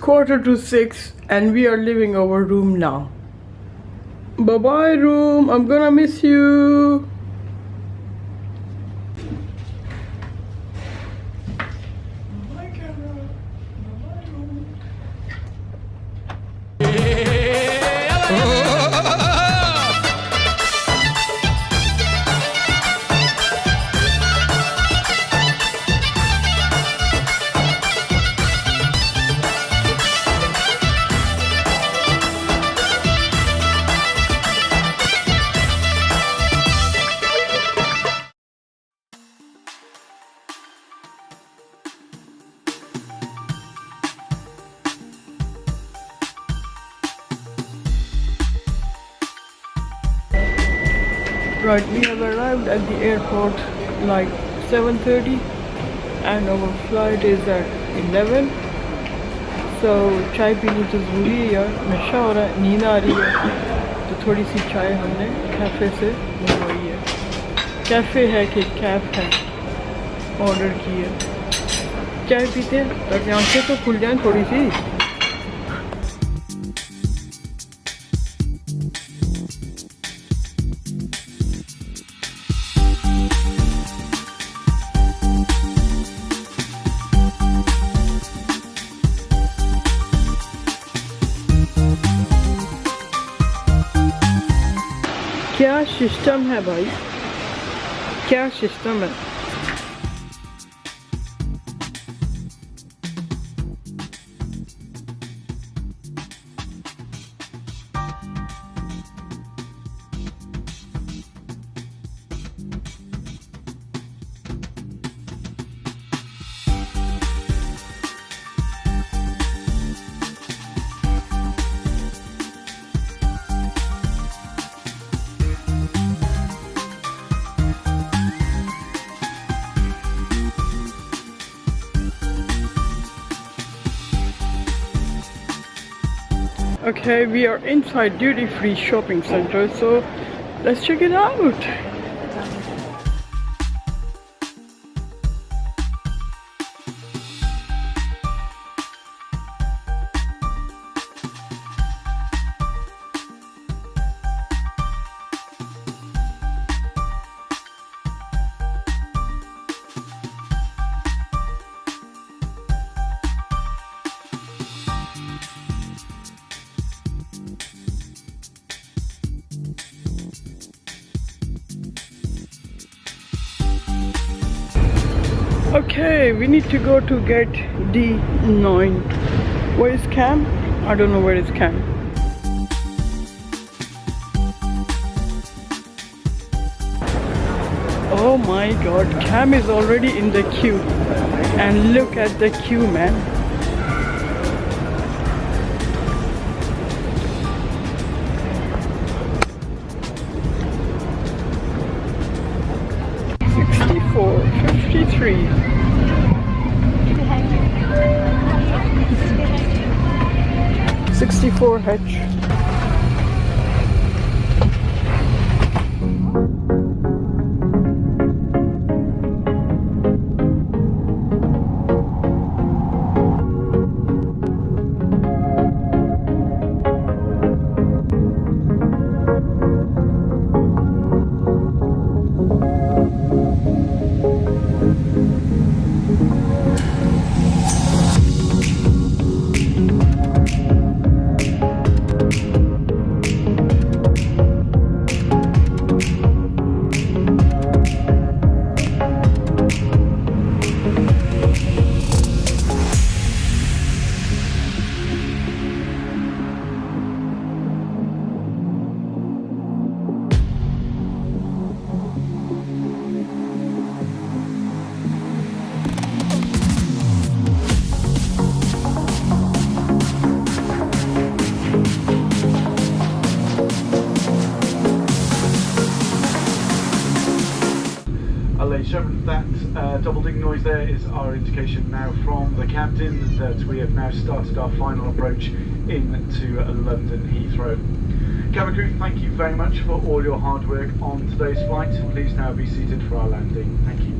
5:45 and we are leaving our room now. Bye bye room, I'm gonna miss you. Bye camera. Bye room. Right, we have arrived at the airport like 7:30 and our flight is at 11. So चाय पीनी तो ज़रूरी है यार, नशा हो रहा है, नींद आ रही है, तो थोड़ी सी चाय हमने कैफ़े से मंगवाई है। कैफ़े है कि कैफ है, ऑर्डर की है। चाय पीते हैं ताकि आंखें तो खुल जाएं थोड़ी सी। क्या सिस्टम है भाई, क्या सिस्टम है। Okay, we are inside duty-free shopping center, so let's check it out. Okay, we need to go to gate D9. Where is Cam? I don't know where is Cam. Oh my god, Cam is already in the queue. And look at the queue, man. $64.53. 64H. That double ding noise there is our indication now from the captain that we have now started our final approach into London Heathrow. Cabin crew, thank you very much for all your hard work on today's flight. Please now be seated for our landing. Thank you.